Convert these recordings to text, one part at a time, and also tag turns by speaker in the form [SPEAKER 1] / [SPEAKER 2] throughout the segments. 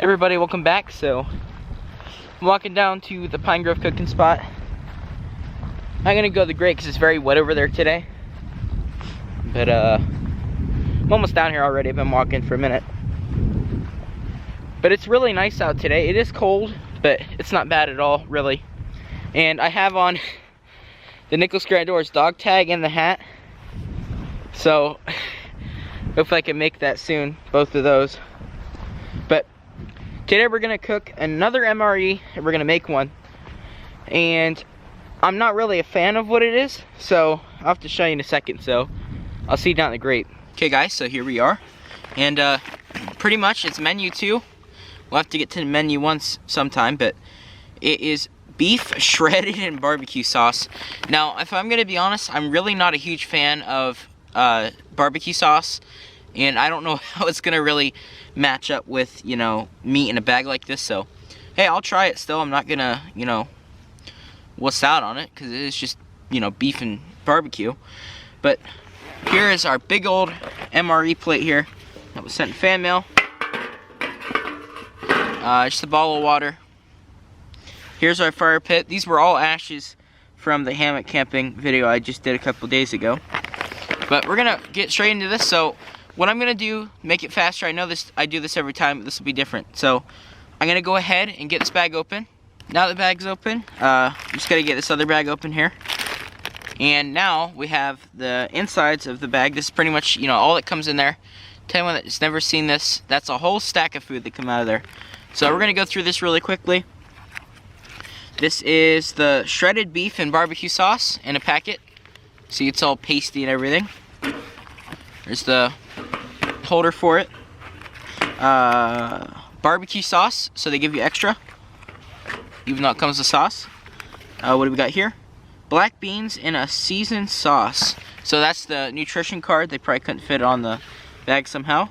[SPEAKER 1] Everybody, welcome back. So I'm walking down to the PineGrove cooking spot. I'm gonna go to the grate because it's very wet over there today. But I'm almost down here already. I've been walking for a minute. But it's really nice out today. It is cold, but it's not bad at all, really. And I have on the Nichols Grandor's dog tag and the hat. So hopefully I can make that soon, both of those. But today we're gonna cook another MRE, and we're gonna make one. And I'm not really a fan of what it is, so I'll have to show you in a second. So I'll see you down at the grate. Okay guys, so here we are. And pretty much it's menu 2. We'll have to get to the menu once sometime, but it is beef shredded in barbecue sauce. Now, if I'm gonna be honest, I'm really not a huge fan of barbecue sauce, and I don't know how it's gonna really match up with, you know, meat in a bag like this. So hey, I'll try it still. I'm not gonna, you know, wuss out on it because it is just, you know, beef and barbecue. But here is our big old MRE plate here that was sent in fan mail. Just a bottle of water. Here's our fire pit. These were all ashes from the hammock camping video I just did a couple days ago. But we're gonna get straight into this. So what I'm gonna do, make it faster. I know this, I do this every time, but this will be different. So I'm gonna go ahead and get this bag open. Now the bag's open, I'm just gonna get this other bag open here. And now we have the insides of the bag. This is pretty much, you know, all that comes in there. Tell anyone that's never seen this, that's a whole stack of food that come out of there. So we're gonna go through this really quickly. This is the shredded beef and barbecue sauce in a packet. See, it's all pasty and everything. There's the holder for it. Barbecue sauce, so they give you extra, even though it comes with sauce. What do we got here? Black beans in a seasoned sauce. So that's the nutrition card. They probably couldn't fit it on the bag somehow.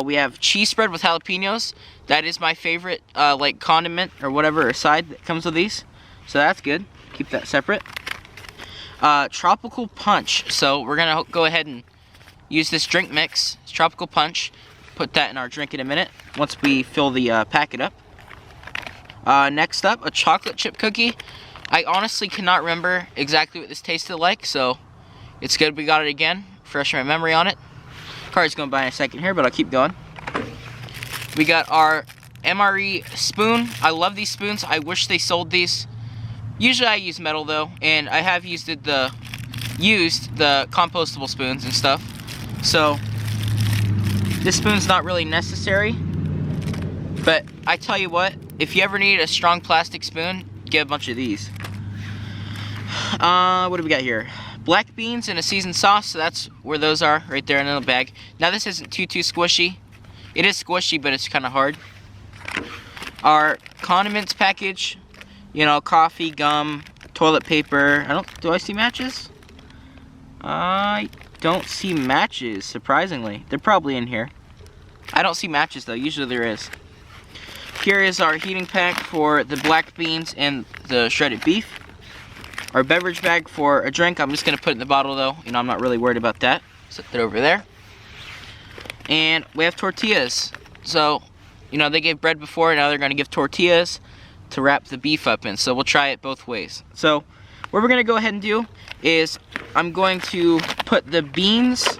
[SPEAKER 1] We have cheese spread with jalapenos. That is my favorite, like condiment or whatever, or side that comes with these. So that's good. Keep that separate. Tropical punch. So we're gonna go ahead and use this drink mix. It's tropical punch. Put that in our drink in a minute once we fill the packet up. Next up, a chocolate chip cookie. I honestly cannot remember exactly what this tasted like, so it's good we got it again. Fresh my memory on it. Card's going by in a second here, but I'll keep going. We got our MRE spoon. I love these spoons. I wish they sold these. Usually I use metal though, and I have used the compostable spoons and stuff. So this spoon's not really necessary, but I tell you what, if you ever need a strong plastic spoon, get a bunch of these. What do we got here? Black beans in a seasoned sauce, so that's where those are, right there in the bag. Now this isn't too squishy. It is squishy, but it's kind of hard. Our condiments package, you know, coffee, gum, toilet paper. Do I see matches? I don't see matches, surprisingly. They're probably in here. I don't see matches though, usually there is. Here is our heating pack for the black beans and the shredded beef. Our beverage bag for a drink. I'm just gonna put it in the bottle though. You know, I'm not really worried about that. Set that over there. And we have tortillas. So, you know, they gave bread before, now they're gonna give tortillas to wrap the beef up in. So we'll try it both ways. So what we're gonna go ahead and do is I'm going to put the beans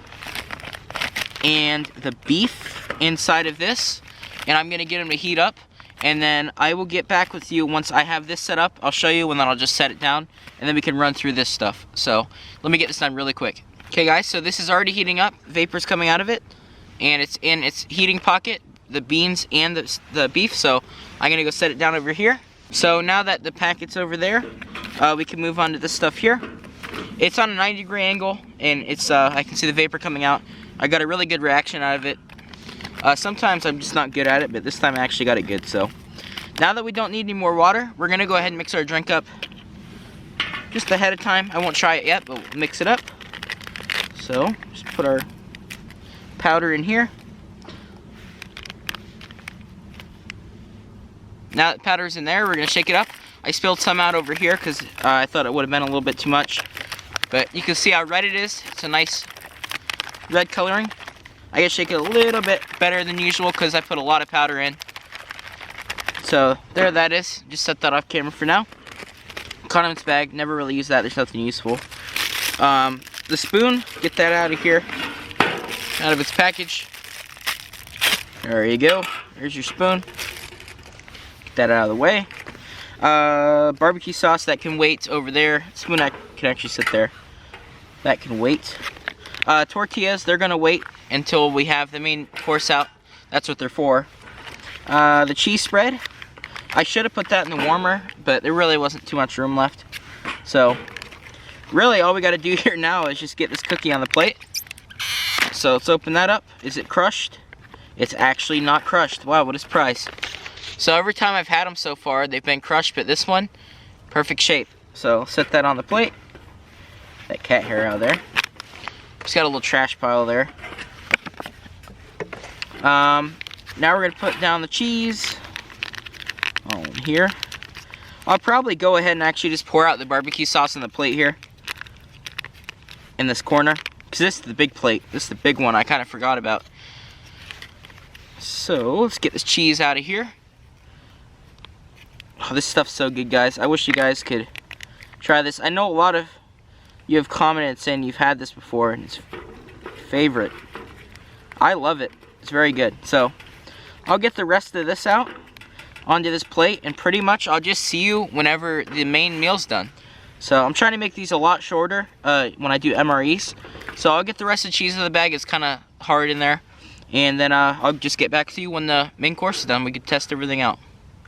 [SPEAKER 1] and the beef inside of this, and I'm gonna get them to heat up, and then I will get back with you once I have this set up. I'll show you, and then I'll just set it down, and then we can run through this stuff. So let me get this done really quick. Okay guys, so this is already heating up. Vapor's coming out of it, and it's in its heating pocket, the beans and the beef. So I'm gonna go set it down over here. So now that the packet's over there, we can move on to this stuff here. It's on a 90-degree angle, and it's I can see the vapor coming out. I got a really good reaction out of it. Sometimes I'm just not good at it, but this time I actually got it good. So now that we don't need any more water, we're gonna go ahead and mix our drink up just ahead of time. I won't try it yet, but we'll mix it up. So just put our powder in here. Now that powder's in there, we're gonna shake it up. I spilled some out over here because I thought it would have been a little bit too much. But you can see how red it is. It's a nice red coloring. I gotta shake it a little bit better than usual because I put a lot of powder in. So there that is. Just set that off camera for now. Condiments bag, never really use that. There's nothing useful. The spoon, get that out of here, out of its package. There you go. There's your spoon. Get that out of the way. Barbecue sauce, that can wait over there. Spoon can actually sit there. That can wait. Tortillas, they're gonna wait until we have the main course out. That's what they're for. The cheese spread, I should have put that in the warmer, but there really wasn't too much room left. So really all we got to do here now is just get this cookie on the plate. So let's open that up. Is it crushed? It's actually not crushed. Wow, what a surprise. So every time I've had them so far, they've been crushed, but this one, perfect shape. So set that on the plate. That cat hair out of there. Just got a little trash pile there. Now we're gonna put down the cheese on here. I'll probably go ahead and actually just pour out the barbecue sauce on the plate here. In this corner, because this is the big plate. This is the big one I kind of forgot about. So let's get this cheese out of here. Oh, this stuff's so good, guys. I wish you guys could try this. I know a lot of you have commented saying you've had this before and it's favorite. I love it. It's very good. So I'll get the rest of this out onto this plate, and pretty much I'll just see you whenever the main meal's done. So I'm trying to make these a lot shorter when I do MREs. So I'll get the rest of the cheese in the bag. It's kind of hard in there. And then I'll just get back to you when the main course is done. We can test everything out.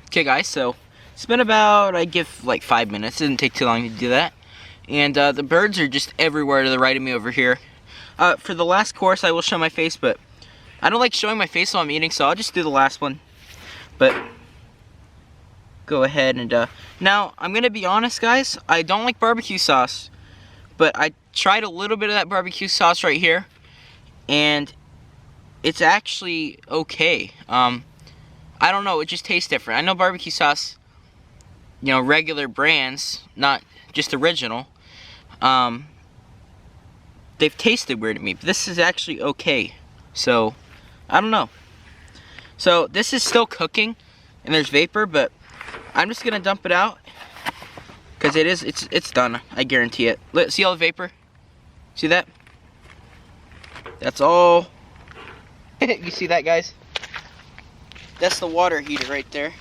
[SPEAKER 1] Okay guys, so it's been about, I give like 5 minutes. It didn't take too long to do that. And the birds are just everywhere to the right of me over here. For the last course I will show my face, but I don't like showing my face while I'm eating, so I'll just do the last one. But go ahead and now I'm gonna be honest, guys, I don't like barbecue sauce, but I tried a little bit of that barbecue sauce right here and it's actually okay. I don't know, it just tastes different. I know barbecue sauce, you know, regular brands, not just original, they've tasted weird to me, but this is actually okay. So I don't know. So this is still cooking and there's vapor, but I'm just gonna dump it out because it's done. I guarantee it. See all the vapor? See that? That's all. You see that, guys? That's the water heater right there.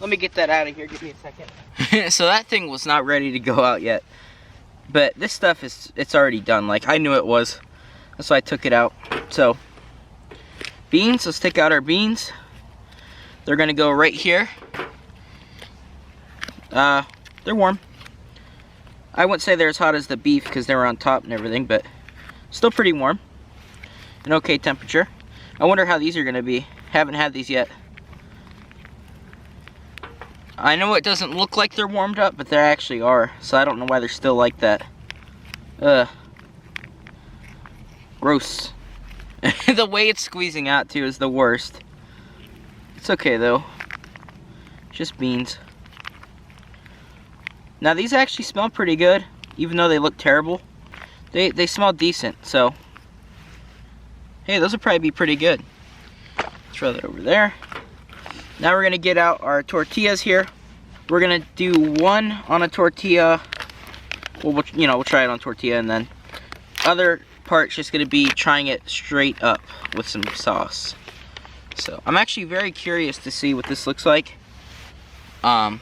[SPEAKER 1] Let me get that out of here. Give me a second. So that thing was not ready to go out yet, but this stuff it's already done. Like I knew it was. That's why I took it out. So beans. Let's take out our beans. They're gonna go right here. They're warm. I wouldn't say they're as hot as the beef because they were on top and everything, but still pretty warm. An okay temperature. I wonder how these are gonna be. Haven't had these yet. I know it doesn't look like they're warmed up, but they actually are. So I don't know why they're still like that. Gross. The way it's squeezing out too is the worst. It's okay though. Just beans. Now these actually smell pretty good, even though they look terrible. They smell decent, so hey, those will probably be pretty good. Throw that over there. Now we're gonna get out our tortillas here. We're gonna do one on a tortilla. We'll try it on tortilla, and then other part's just gonna be trying it straight up with some sauce. So I'm actually very curious to see what this looks like. I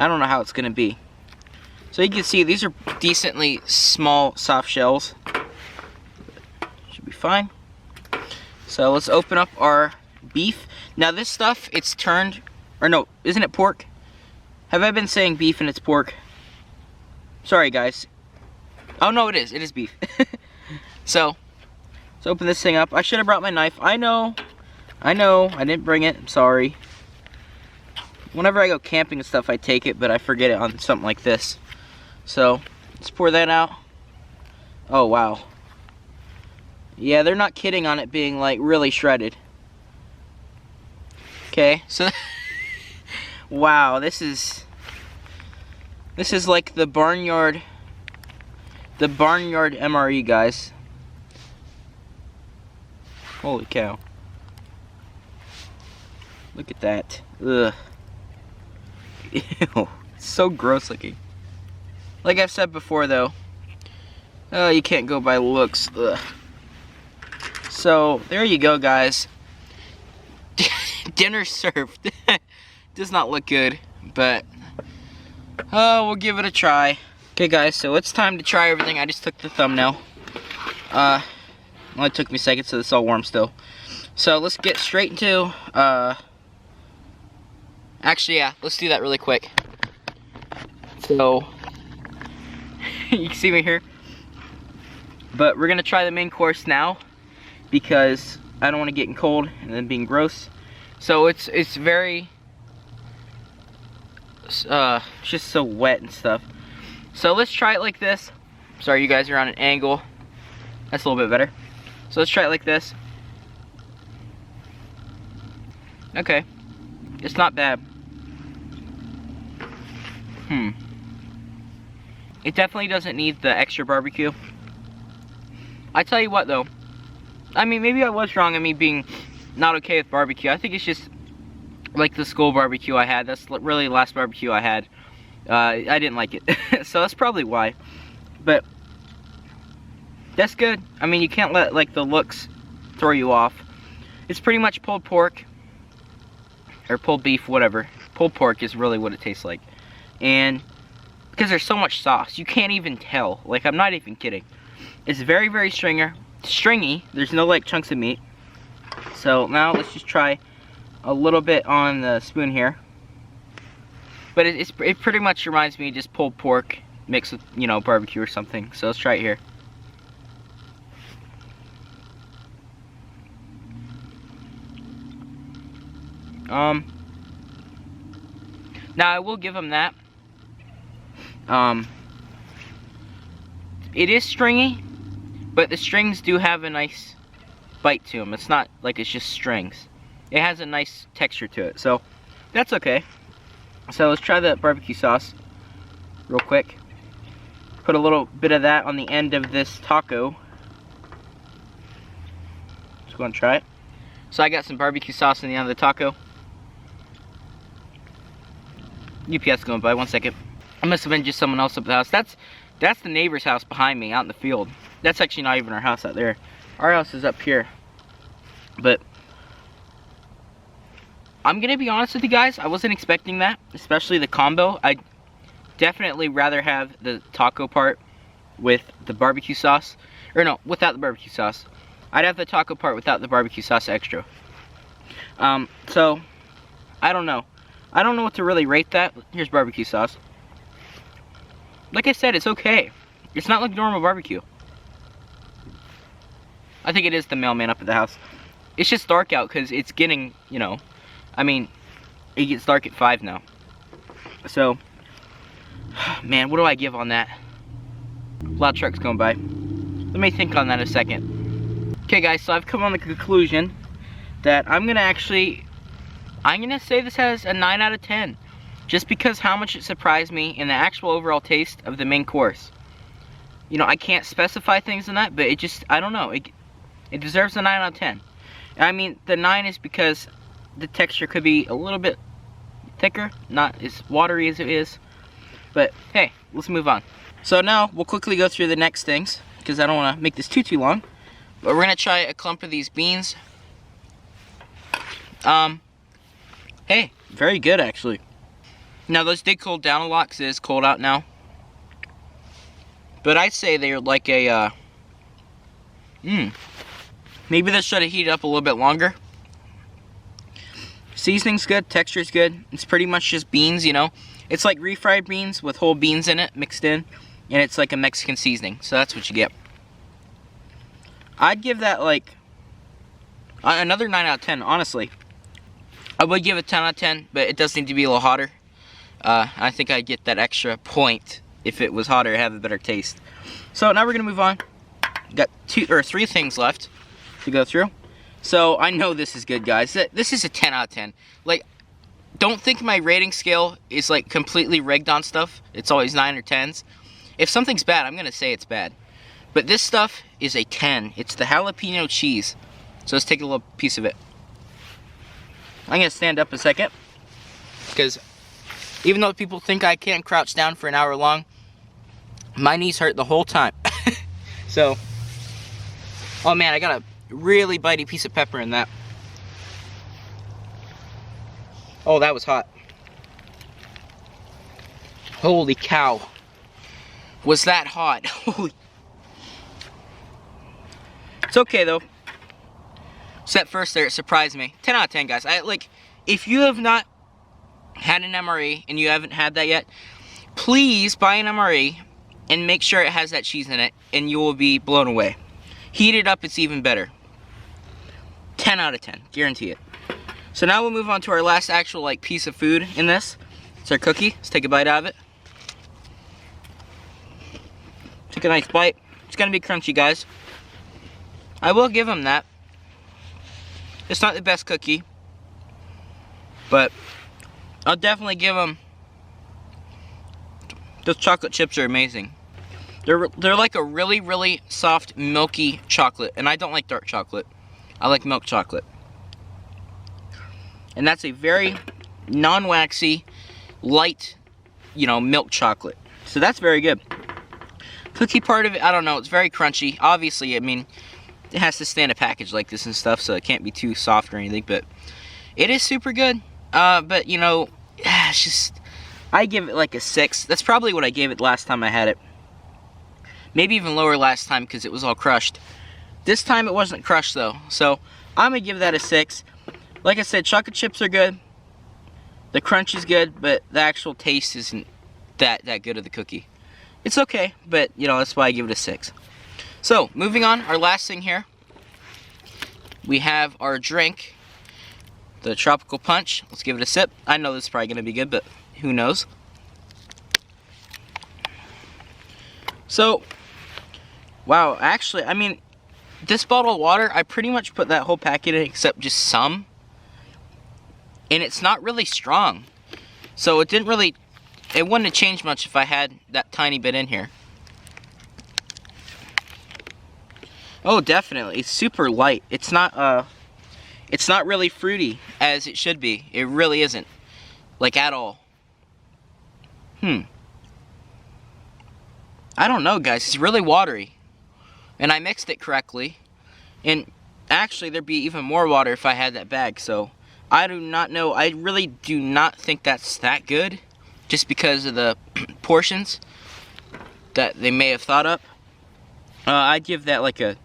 [SPEAKER 1] don't know how it's gonna be. So you can see these are decently small, soft shells. Should be fine. So let's open up our beef. Now this stuff, it's turned, or no, isn't it pork? Have I been saying beef and it's pork? Sorry guys. Oh no, it is beef. So let's open this thing up. I should have brought my knife. I know, I didn't bring it, I'm sorry. Whenever I go camping and stuff, I take it, but I forget it on something like this. So let's pour that out. Oh wow. Yeah, they're not kidding on it being like really shredded. Okay, so wow, this is like the barnyard MRE, guys. Holy cow. Look at that. Ugh. Ew. It's so gross looking. Like I've said before though, you can't go by looks. Ugh. So, there you go, guys. Dinner served. Does not look good, but we'll give it a try. Okay, guys, so it's time to try everything. I just took the thumbnail. Only took me a second, so it's all warm still. So let's get straight into, actually, yeah, let's do that really quick. So, you can see me here. But we're gonna try the main course now, because I don't want to get cold and then being gross. So it's very, just so wet and stuff. So let's try it like this. Sorry, you guys are on an angle. That's a little bit better. So let's try it like this. Okay, it's not bad. It definitely doesn't need the extra barbecue. I tell you what though, I mean, maybe I was wrong on me being not okay with barbecue. I think it's just like the school barbecue I had. That's really the last barbecue I had. I didn't like it. So that's probably why. But that's good. I mean, you can't let like the looks throw you off. It's pretty much pulled pork. Or pulled beef, whatever. Pulled pork is really what it tastes like. And because there's so much sauce, you can't even tell. Like, I'm not even kidding. It's very, very stringy. There's no like chunks of meat. So now let's just try a little bit on the spoon here. But it pretty much reminds me of just pulled pork mixed with, you know, barbecue or something. So let's try it here. Now I will give them that. It is stringy, but the strings do have a nice bite to them. It's not like it's just strings. It has a nice texture to it, so that's okay. So let's try the barbecue sauce real quick. Put a little bit of that on the end of this taco. Just go and try it. So I got some barbecue sauce on the end of the taco. UPS going by, 1 second. I must have been just someone else up at the house. That's the neighbor's house behind me out in the field. That's actually not even our house out there. Our house is up here. But I'm gonna be honest with you guys, I wasn't expecting that, especially the combo. I'd definitely rather have the taco part with the barbecue sauce. Or no, without the barbecue sauce. I'd have the taco part without the barbecue sauce extra. So, I don't know. I don't know what to really rate that. Here's barbecue sauce. Like I said, it's okay. It's not like normal barbecue. I think it is the mailman up at the house. It's just dark out because it's getting, you know, I mean, it gets dark at 5 now. So, man, what do I give on that? A lot of trucks going by. Let me think on that a second. Okay, guys, so I've come on the conclusion that I'm gonna say this has a 9 out of 10. Just because how much it surprised me in the actual overall taste of the main course. You know, I can't specify things in that, but it just, I don't know. It deserves a 9 out of 10. I mean, the 9 is because the texture could be a little bit thicker, not as watery as it is. But, hey, let's move on. So now, we'll quickly go through the next things, because I don't want to make this too long. But we're going to try a clump of these beans. Hey, very good, actually. Now, those did cool down a lot, because it is cold out now. But I'd say they're like a, maybe this should have heated up a little bit longer. Seasoning's good, texture's good. It's pretty much just beans, you know. It's like refried beans with whole beans in it, mixed in. And it's like a Mexican seasoning, so that's what you get. I'd give that like another 9 out of 10, honestly. I would give it 10 out of 10, but it does need to be a little hotter. I think I'd get that extra point if it was hotter, have a better taste. So now we're gonna move on. Got 2 or 3 things left to go through. So I know this is good, guys. This is a 10 out of 10. Like, don't think my rating scale is like completely rigged on stuff. It's always 9 or 10s. If something's bad, I'm gonna say it's bad. But this stuff is a 10. It's the jalapeno cheese. So let's take a little piece of it. I'm gonna stand up a second, because even though people think I can't crouch down for an hour long, my knees hurt the whole time. So, oh man, I got a really bitey piece of pepper in that. Oh, that was hot. Holy cow. Was that hot? Holy. It's okay though. So at first there, it surprised me. 10 out of 10, guys. If you have not had an MRE and you haven't had that yet, please buy an MRE and make sure it has that cheese in it, and you will be blown away. Heat it up, it's even better. 10 out of 10, guarantee it. So now we'll move on to our last actual piece of food in this. It's our cookie. Let's take a bite out of it. Take a nice bite. It's gonna be crunchy, guys. I will give them that. It's not the best cookie, but I'll definitely give them. Those chocolate chips are amazing. They're like a really, really soft, milky chocolate, and I don't like dark chocolate. I like milk chocolate. And that's a very non-waxy, light, milk chocolate. So that's very good. Cookie part of it, I don't know, it's very crunchy. Obviously, I mean, it has to stay in a package like this and stuff, so it can't be too soft or anything, but it is super good. But it's just, I give it a 6. That's probably what I gave it last time I had it. Maybe even lower last time because it was all crushed. This time it wasn't crushed though, so I'm gonna give that a 6. Like I said, chocolate chips are good. The crunch is good, but the actual taste isn't that good of the cookie. It's okay, but that's why I give it a 6. So, moving on, our last thing here, we have our drink, the tropical punch. Let's give it a sip. I know this is probably going to be good, but who knows. So, wow, actually, I mean, this bottle of water, I pretty much put that whole packet in except just some. And it's not really strong. So it wouldn't have changed much if I had that tiny bit in here. Oh, definitely. It's super light. It's not really fruity as it should be. It really isn't. At all. I don't know, guys. It's really watery. And I mixed it correctly. And actually, there'd be even more water if I had that bag. So, I do not know. I really do not think that's that good. Just because of the portions that they may have thought up. I'd give that a...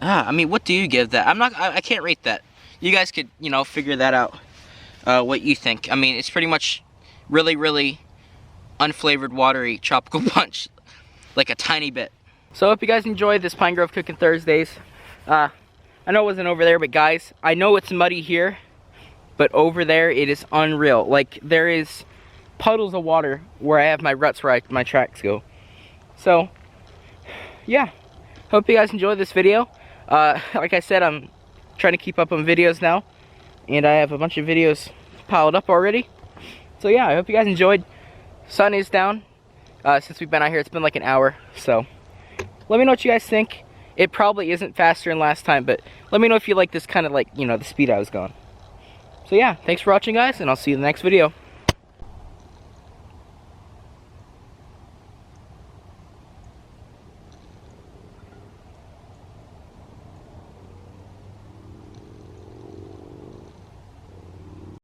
[SPEAKER 1] I mean, what do you give that? I can't rate that. You guys could, figure that out. What you think. I mean, it's pretty much really, really unflavored, watery tropical punch. A tiny bit. So I hope you guys enjoyed this PineGrove Cooking Thursdays. I know it wasn't over there, but guys, I know it's muddy here, but over there it is unreal. There is puddles of water where I have my ruts where my tracks go. So, yeah. Hope you guys enjoyed this video. Like I said, I'm trying to keep up on videos now, and I have a bunch of videos piled up already. So yeah, I hope you guys enjoyed. Sun is down. Since we've been out here, it's been an hour, so let me know what you guys think. It probably isn't faster than last time, but let me know if you like this kind of the speed I was going. So yeah, thanks for watching, guys, and I'll see you in the next video.